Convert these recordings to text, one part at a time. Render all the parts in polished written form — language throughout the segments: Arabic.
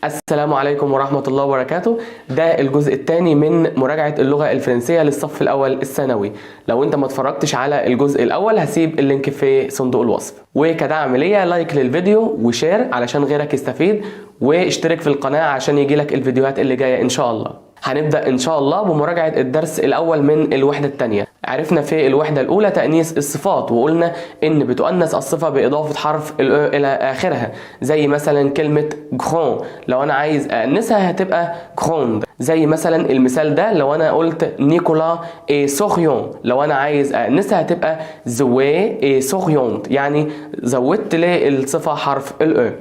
السلام عليكم ورحمة الله وبركاته. ده الجزء الثاني من مراجعة اللغة الفرنسية للصف الأول الثانوي. لو انت ما اتفرجتش على الجزء الأول هسيب اللينك في صندوق الوصف. وكدعم ليا لايك للفيديو وشير علشان غيرك يستفيد، واشترك في القناة عشان يجيلك الفيديوهات اللي جاية إن شاء الله. هنبدأ إن شاء الله بمراجعة الدرس الأول من الوحدة الثانية. عرفنا في الوحدة الأولى تأنيث الصفات، وقلنا إن بتؤنث الصفة بإضافة حرف ال إلى آخرها، زي مثلا كلمة grand لو أنا عايز أأنثها هتبقى grande. زي مثلا المثال ده لو أنا قلت نيكولا et souriant، لو أنا عايز أأنثها هتبقى زوي et souriante، يعني زودت للصفة حرف ال.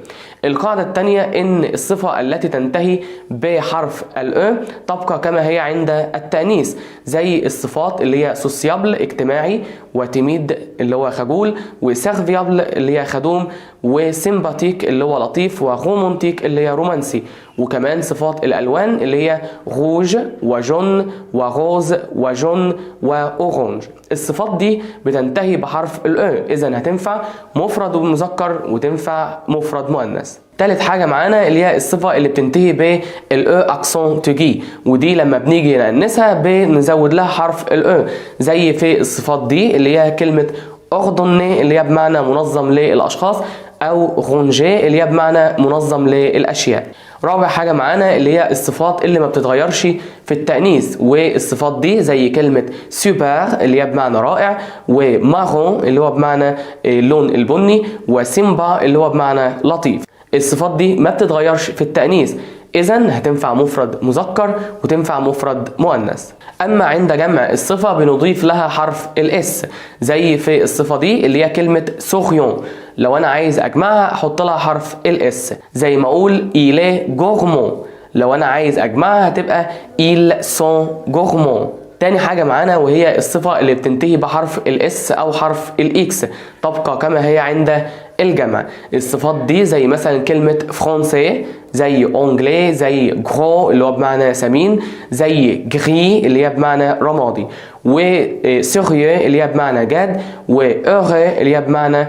القاعدة الثانية إن الصفة التي تنتهي بحرف ال تبقى كما هي عند التأنيث، زي الصفات اللي هي سوسيابل اجتماعي، وتيميد اللي هو خجول، وسيرفيابل اللي هي خدوم، وسيمباتيك اللي هو لطيف، ورومانتيك اللي هي رومانسي. وكمان صفات الألوان اللي هي روج وجون وروز وجون وأورانج. الصفات دي بتنتهي بحرف ال إذا هتنفع مفرد ومذكر وتنفع مفرد مؤنث. تالت حاجة معانا اللي هي الصفة اللي بتنتهي بال اكسون تجي، ودي لما بنيجي نأنسها بنزود لها حرف ال زي في الصفات دي اللي هي كلمة أردني اللي هي بمعنى منظم للأشخاص، أو غونجي اللي هي بمعنى منظم للأشياء. رابع حاجة معانا اللي هي الصفات اللي ما بتتغيرش في التأنيث، والصفات دي زي كلمة سوبر اللي هي بمعنى رائع، ومارون اللي هو بمعنى اللون البني، وسيمبا اللي هو بمعنى لطيف. الصفات دي ما بتتغيرش في التأنيث، إذن هتنفع مفرد مذكر وتنفع مفرد مؤنث. أما عند جمع الصفة بنضيف لها حرف الاس، زي في الصفة دي اللي هي كلمة سوخيون، لو أنا عايز أجمعها أحط لها حرف الاس، زي ما أقول إيلي جورمون، لو أنا عايز أجمعها هتبقى إيل سون جورمون. تاني حاجة معانا وهي الصفة اللي بتنتهي بحرف الاس أو حرف الاكس تبقى كما هي عند الجمع. الصفات دي زي مثلا كلمة فرونسي، زي اونجلي، زي جرو اللي هو بمعنى سمين، زي جري اللي هي بمعنى رمادي، وسيريو اللي هي بمعنى جاد، واوغي اللي هي بمعنى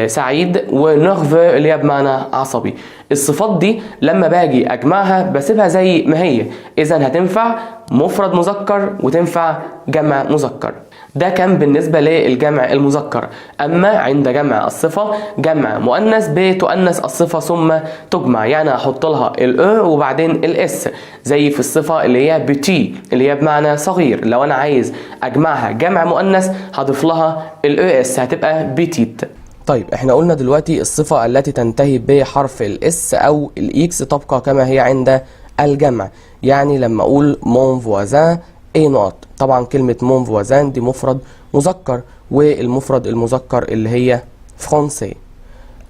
سعيد، ونرفو اللي هي بمعنى عصبي. الصفات دي لما باجي اجمعها بسيبها زي ما هي، اذا هتنفع مفرد مذكر وتنفع جمع مذكر. ده كان بالنسبة للجمع المذكر. أما عند جمع الصفة جمع مؤنث بتؤنث الصفة ثم تجمع، يعني هحط لها ال وبعدين الاس، زي في الصفة اللي هي بتي اللي هي بمعنى صغير، لو أنا عايز أجمعها جمع مؤنث هضيف لها الاس هتبقى بتيت. طيب احنا قلنا دلوقتي الصفة التي تنتهي بحرف الاس أو الاكس تبقى كما هي عند الجمع، يعني لما أقول مون فوازان اي نوت، طبعا كلمة مون فوازان دي مفرد مذكر، والمفرد المذكر اللي هي فرونسي.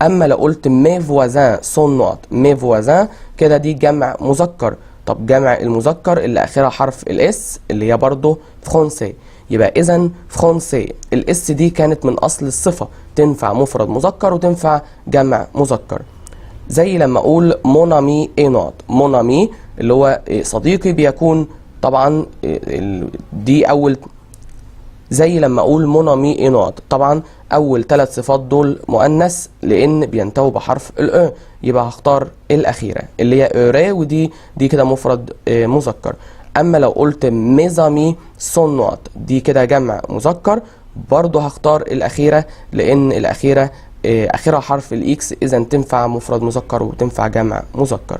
اما لو قلت مي فوازان سون نوت مي فوازان كده دي جمع مذكر. طب جمع المذكر اللي اخرها حرف الاس اللي هي برضو فرونسي، يبقى اذا فرونسي الاس دي كانت من اصل الصفة، تنفع مفرد مذكر وتنفع جمع مذكر. زي لما اقول مون امي اي نوت، مون امي اللي هو صديقي بيكون طبعا دي اول، زي لما اقول مون امي اي نوت، طبعا اول ثلاث صفات دول مؤنث لان بينتهوا بحرف ال يبقى هختار الاخيره اللي هي اوري، ودي كده مفرد مذكر. اما لو قلت ميزامي سون نوت دي كده جمع مذكر، برضو هختار الاخيره لان الاخيره اخرها حرف الاكس، اذا تنفع مفرد مذكر وتنفع جمع مذكر.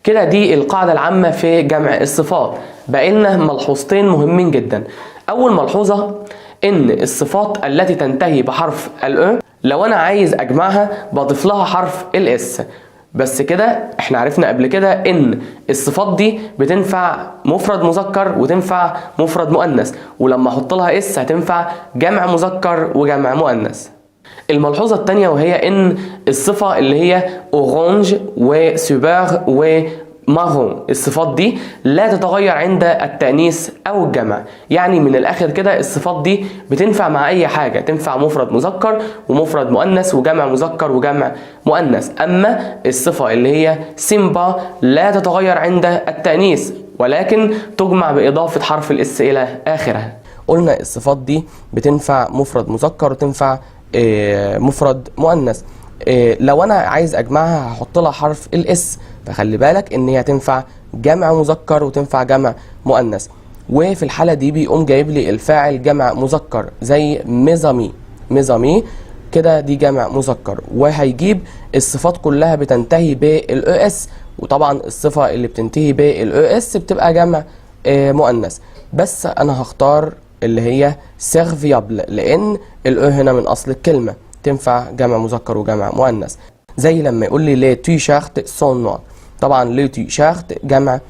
كده دي القاعدة العامة في جمع الصفات. بقى لنا ملحوظتين مهمين جدا. أول ملحوظة إن الصفات التي تنتهي بحرف ال لو أنا عايز أجمعها بضيف لها حرف الاس بس. كده احنا عرفنا قبل كده إن الصفات دي بتنفع مفرد مذكر وتنفع مفرد مؤنث، ولما أحط لها اس هتنفع جمع مذكر وجمع مؤنث. الملحوظة الثانية وهي ان الصفة اللي هي اورانج وسوبر ومارون الصفات دي لا تتغير عند التأنيث او الجمع، يعني من الاخر كده الصفات دي بتنفع مع اي حاجة، تنفع مفرد مذكر ومفرد مؤنث وجمع مذكر وجمع مؤنث. اما الصفة اللي هي سيمبا لا تتغير عند التأنيث ولكن تجمع بإضافة حرف الاس الى اخرها. قلنا الصفات دي بتنفع مفرد مذكر وتنفع مفرد مؤنث. لو انا عايز اجمعها هحط لها حرف الاس، فخلي بالك ان هي تنفع جمع مذكر وتنفع جمع مؤنث. وفي الحالة دي بيقوم جايب لي الفاعل جمع مذكر زي ميزامي، ميزامي كده دي جمع مذكر، وهيجيب الصفات كلها بتنتهي بالاو اس، وطبعا الصفة اللي بتنتهي بالاو اس بتبقى جمع مؤنث. بس انا هختار اللي هي سيرفيابل لان الاو هنا من اصل الكلمة تنفع جمع مذكر وجمع مؤنث. زي لما يقول لي لي تيشيرت سون نوار، طبعا لي تيشيرت جمع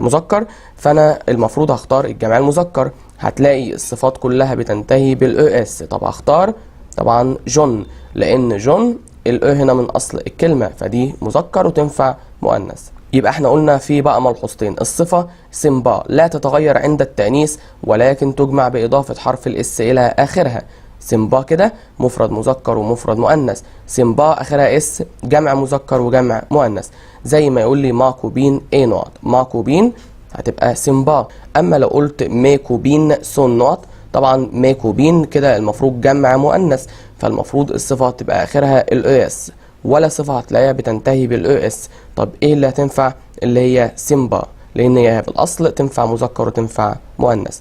مذكر، فانا المفروض هختار الجمع المذكر. هتلاقي الصفات كلها بتنتهي بالاو اس. طب هختار طبعا جون لان جون الاو هنا من اصل الكلمه فدي مذكر وتنفع مؤنث. يبقى احنا قلنا في بقى ملحوظتين. الصفه سيمبا لا تتغير عند التانيث ولكن تجمع باضافه حرف الاس الى اخرها. سيمبا كده مفرد مذكر ومفرد مؤنث، سيمبا اخرها اس جمع مذكر وجمع مؤنث. زي ما يقول لي ماكوبين اي نوت، ماكوبين هتبقى سيمبا. اما لو قلت ميكوبين سون نوت، طبعا ميكوبين كده المفروض جمع مؤنث، فالمفروض الصفه تبقى اخرها الاو اس، ولا صفه هتلاقيها بتنتهي بالاو اس. طب ايه اللي هتنفع؟ اللي هي سيمبا لان هي في الاصل تنفع مذكر وتنفع مؤنث.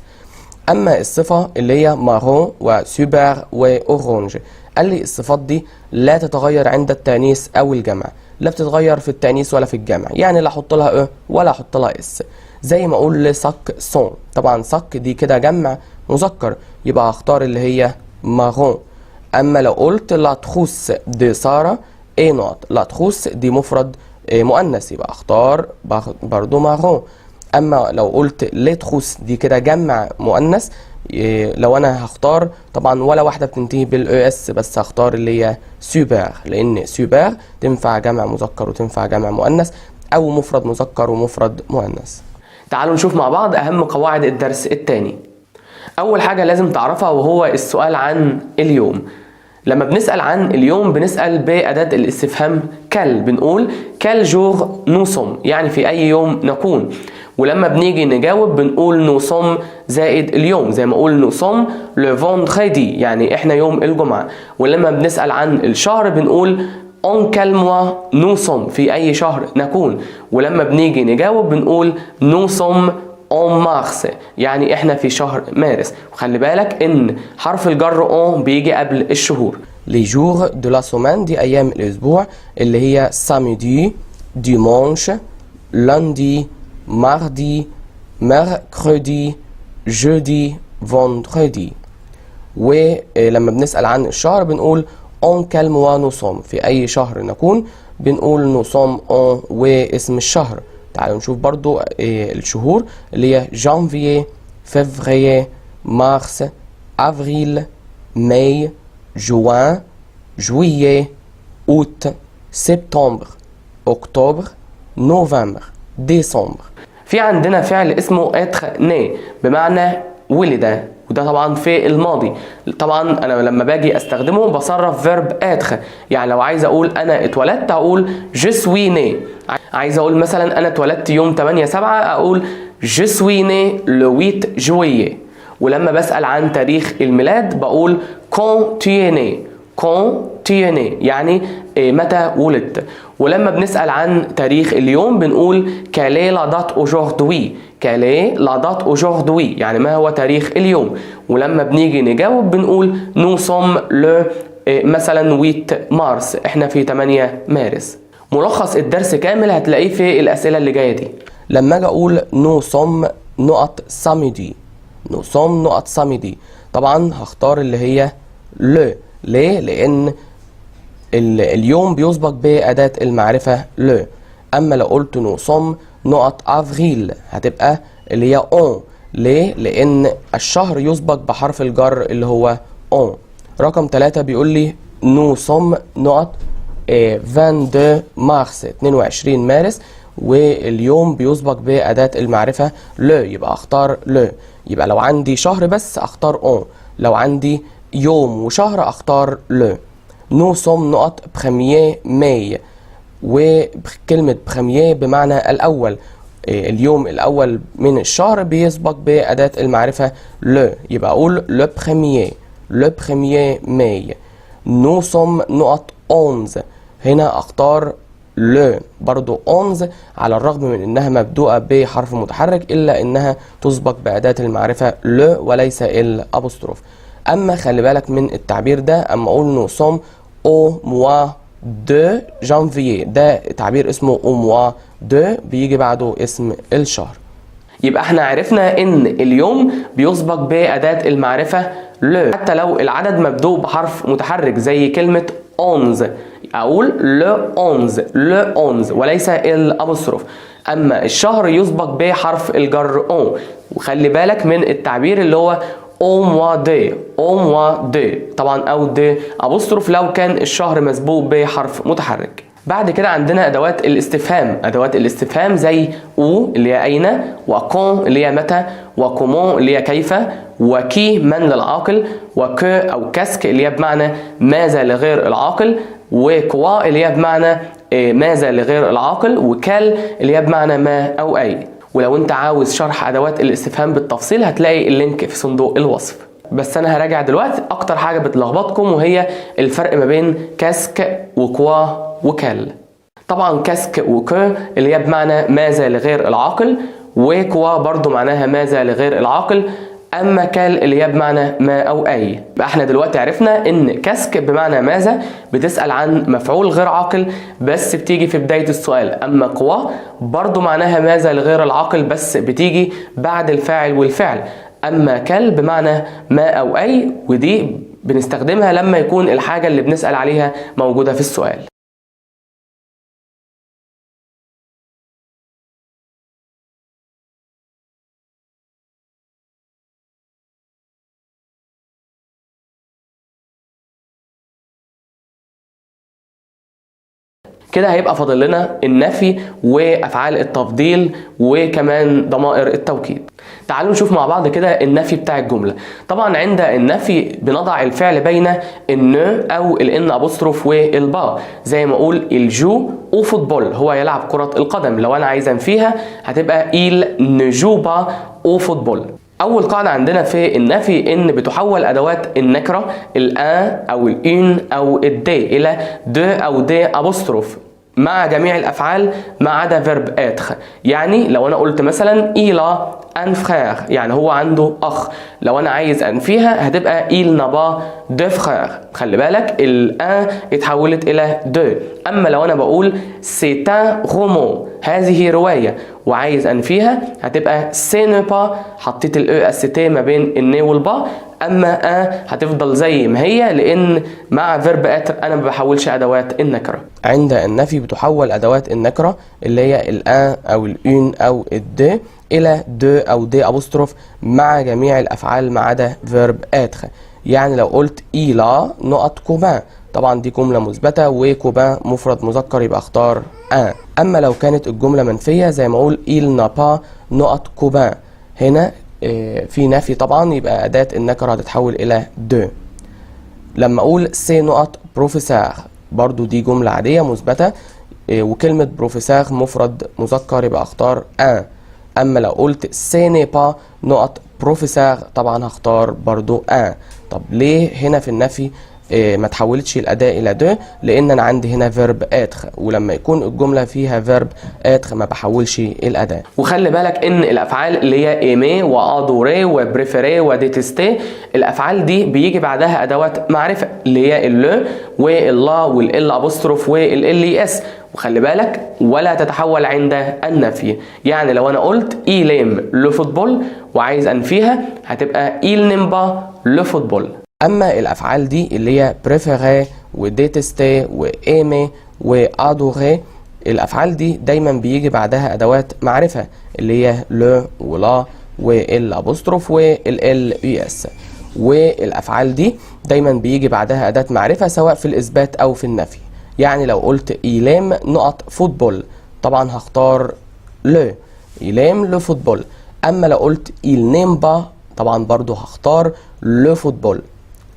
اما الصفه اللي هي مارون وسوبر واورانج، قال لي الصفات دي لا تتغير عند التانيث او الجمع، لا بتتغير في التانيث ولا في الجمع، يعني لا احط لها او ولا احط لها اس. زي ما اقول ساك سون، طبعا ساك دي كده جمع مذكر يبقى هختار اللي هي مارون. اما لو قلت لا تخوس دي ساره اي نوت، لا تخوس دي مفرد مؤنث يبقى اختار برضو مارون. اما لو قلت لتخوس دي كده جمع مؤنث، لو انا هختار طبعا ولا واحده بتنتهي بالاو اس، بس هختار اللي هي سوبر لان سوبر تنفع جمع مذكر وتنفع جمع مؤنث او مفرد مذكر ومفرد مؤنث. تعالوا نشوف مع بعض اهم قواعد الدرس الثاني. اول حاجه لازم تعرفها وهو السؤال عن اليوم. لما بنسأل عن اليوم بنسأل بأداة الاستفهام كال، بنقول كال جور نوسوم يعني في أي يوم نكون. ولما بنيجي نجاوب بنقول نوسوم زائد اليوم، زي ما أقول نوسوم لو فوندريدي يعني إحنا يوم الجمعة. ولما بنسأل عن الشهر بنقول اون كال موا نوسوم في أي شهر نكون. ولما بنيجي نجاوب بنقول نوسوم اون مارس يعني احنا في شهر مارس. وخلي بالك ان حرف الجر اون بيجي قبل الشهور. لي جور دو لا سومان دي ايام الاسبوع اللي هي ساميدي، ديمونش، لاندي، ماردي، ميركرودي، جودي، فوندردي. ولما بنسأل عن الشهر بنقول اون كال موا نو سوم في اي شهر نكون، بنقول نو سوم اون واسم الشهر. تعالوا نشوف برضو الشهور اللي هي جانفيي، فيفريي، مارس، افريل، ماي، جوان، جويي، اوت، سبتمبر، اكتوبر، نوفمبر، ديسمبر. في عندنا فعل اسمه اتر ني بمعنى ولد، وده طبعا في الماضي. طبعا انا لما باجي استخدمه بصرف فيرب اتر، يعني لو عايز اقول انا اتولدت اقول جو سوي ني. عايز اقول مثلا انا اتولدت يوم 8/7 اقول جو سوي ني لو 8 جويي. ولما بسأل عن تاريخ الميلاد بقول كون تي ني، كون تي ني يعني متى ولدت. ولما بنسأل عن تاريخ اليوم بنقول كالي لا دات اوجوردوي، كالي لا دات اوجوردوي يعني ما هو تاريخ اليوم. ولما بنيجي نجاوب بنقول نو سوم لو مثلا 8 مارس احنا في 8 مارس. ملخص الدرس كامل هتلاقيه في الأسئلة اللي جاية دي. لما اجي اقول نو سوم نقط ساميدي، نو سوم نقط ساميدي، طبعا هختار اللي هي لو. ليه؟ لان اليوم بيسبق بأداة المعرفة لو. اما لو قلت نو سوم نقط افريل هتبقى اللي هي اون. ليه؟ لان الشهر يسبق بحرف الجر اللي هو اون. رقم 3 بيقول لي نو سوم نقط 22 مارس 22 مارس، واليوم بيسبق بأداة المعرفة لو يبقى اختار لو. يبقى لو عندي شهر بس اختار اون، لو عندي يوم وشهر اختار لو. نو سوم نقط بخمية ماي، وكلمة بخمية بمعنى الأول، اليوم الأول من الشهر بيسبق بأداة المعرفة لو يبقى أقول لو بخمية، لو بخمية ماي. نو سوم نقط 11. هنا اختار لو. برضو 11 على الرغم من انها مبدوءة بحرف متحرك الا انها تسبق بأداة المعرفة لو وليس الابوستروف. اما خلي بالك من التعبير ده، اما اقول نو سوم او موا دو جانفيي، ده تعبير اسمه او موا دو، بيجي بعده اسم الشهر. يبقى احنا عرفنا ان اليوم بيسبق بأداة المعرفة لو حتى لو العدد مبدوء بحرف متحرك زي كلمة 11، اقول لو 11 لو 11 وليس الابوستروف. اما الشهر يسبق بحرف الجر اون. وخلي بالك من التعبير اللي هو او موا دي، او موا دي، طبعا او دي ابوستروف لو كان الشهر مسبوق بحرف متحرك. بعد كده عندنا ادوات الاستفهام. ادوات الاستفهام زي او اللي هي اين، وكون اللي هي متى، وكومون اللي هي كيف، وكي من للعاقل، وكو او كاسك اللي هي بمعنى ماذا لغير العاقل، وكوا اللي هي بمعنى ماذا لغير العاقل، وكال اللي هي بمعنى ما او اي. ولو انت عاوز شرح ادوات الاستفهام بالتفصيل هتلاقي اللينك في صندوق الوصف. بس انا هراجع دلوقتي اكتر حاجه بتلخبطكم وهي الفرق ما بين كاسك وكوا وكال. طبعا كاسك وكو اللي هي بمعنى ماذا لغير العاقل، وكوا برضو معناها ماذا لغير العاقل، اما كال اللي هي بمعنى ما او اي. يبقى احنا دلوقتي عرفنا ان كاسك بمعنى ماذا بتسأل عن مفعول غير عاقل بس بتيجي في بداية السؤال، اما كوا برضو معناها ماذا لغير العاقل بس بتيجي بعد الفاعل والفعل، اما كال بمعنى ما او اي، ودي بنستخدمها لما يكون الحاجة اللي بنسأل عليها موجودة في السؤال. كده هيبقى فاضل لنا النفي وافعال التفضيل وكمان ضمائر التوكيد. تعالوا نشوف مع بعض كده النفي بتاع الجمله. طبعا عند النفي بنضع الفعل بين الن او الان ابوستروف والبا، زي ما اقول الجو او فوتبول، هو يلعب كره القدم. لو انا عايز انفيها هتبقى il ne joue pas au football. اول قاعده عندنا في النفي ان بتحول ادوات النكره الان او الان او الدي الى دو او دي ابوستروف مع جميع الافعال ما عدا فيرب اتر. يعني لو انا قلت مثلا إيلا ان فخير يعني هو عنده اخ، لو انا عايز انفيها هتبقى إيل نبا دو فخير. خلي بالك الان اتحولت الى دو. اما لو انا بقول سيتان رومون هذه روايه وعايز انفيها هتبقى سي نو با، حطيت الاو اس تي ما بين الني والبا، اما هتفضل زي ما هي لان مع فيرب اتر انا ما بحولش ادوات النكره. عند النفي بتحول ادوات النكره اللي هي الان او الان او الدو الى دو او دي ابوستروف مع جميع الافعال ما عدا فيرب اتر. يعني لو قلت إيلا نقط كوبان، طبعا دي جمله مثبته وكوبان مفرد مذكر يبقى اختار ان. اما لو كانت الجمله منفيه زي ما اقول il n'a pas نقط كوبان، هنا في نفي طبعا يبقى اداه النكره هتتحول الى دو. لما اقول سي نقط بروفيسور برضو دي جمله عاديه مثبته وكلمه بروفيسور مفرد مذكر يبقى اختار ان. اما لو قلت سي ني با نقط بروفيسور طبعا هختار برضو ان. طب ليه هنا في النفي ما تحولتش الاداء الى دو؟ لان انا عندي هنا فيرب اتر، ولما يكون الجمله فيها فيرب اتر ما بحولش الاداء. وخلي بالك ان الافعال اللي هي ايمي وادوري وبريفيري وديتستي الافعال دي بيجي بعدها ادوات معرفه اللي هي اللو واللا والال ابوستروف والال اس، وخلي بالك ولا تتحول عند النفي. يعني لو انا قلت إيليم لو فوتبول وعايز انفيها هتبقى إيل نيمبا لو فوتبول. اما الافعال دي اللي هي بريفيري وديتستي وايمي وادوري الافعال دي دايما بيجي بعدها ادوات معرفه اللي هي لو ولا وال ابوستروف والال يو اس، والافعال دي دايما بيجي بعدها اداه معرفه سواء في الاثبات او في النفي. يعني لو قلت إيليم نقط فوتبول طبعا هختار لو إيليم لو فوتبول. اما لو قلت إيل نيم با طبعا برضو هختار لو فوتبول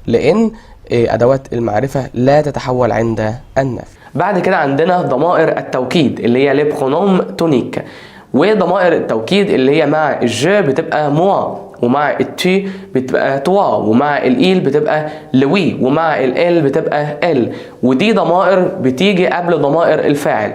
لان ادوات المعرفه لا تتحول عند النفي. بعد كده عندنا ضمائر التوكيد اللي هي لي برونوم تونيك، وضمائر التوكيد اللي هي مع الجو بتبقى موا ومع التي بتبقى توا، ومع الإيل بتبقى لوي، ومع ال بتبقى ال. ودي ضمائر بتيجي قبل ضمائر الفاعل.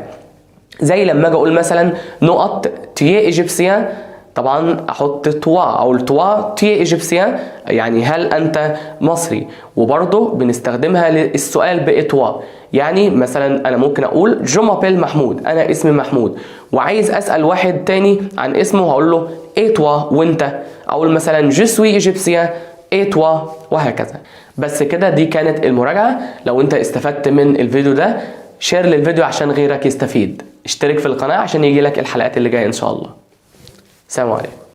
زي لما اجي اقول مثلا نقط تي ايجيبسيان، طبعا احط توا او التوا تي ايجيبسيان، يعني هل انت مصري. وبرضه بنستخدمها للسؤال باتوا، يعني مثلا انا ممكن اقول جو مابيل محمود، انا اسمي محمود، وعايز اسال واحد تاني عن اسمه هقول له اتوا وانت. اقول مثلا جو سوي ايجيبسيان اتوا، وهكذا. بس كده دي كانت المراجعه. لو انت استفدت من الفيديو ده شير للفيديو عشان غيرك يستفيد. اشترك في القناه عشان يجي لك الحلقات اللي جايه ان شاء الله. سلام عليكم.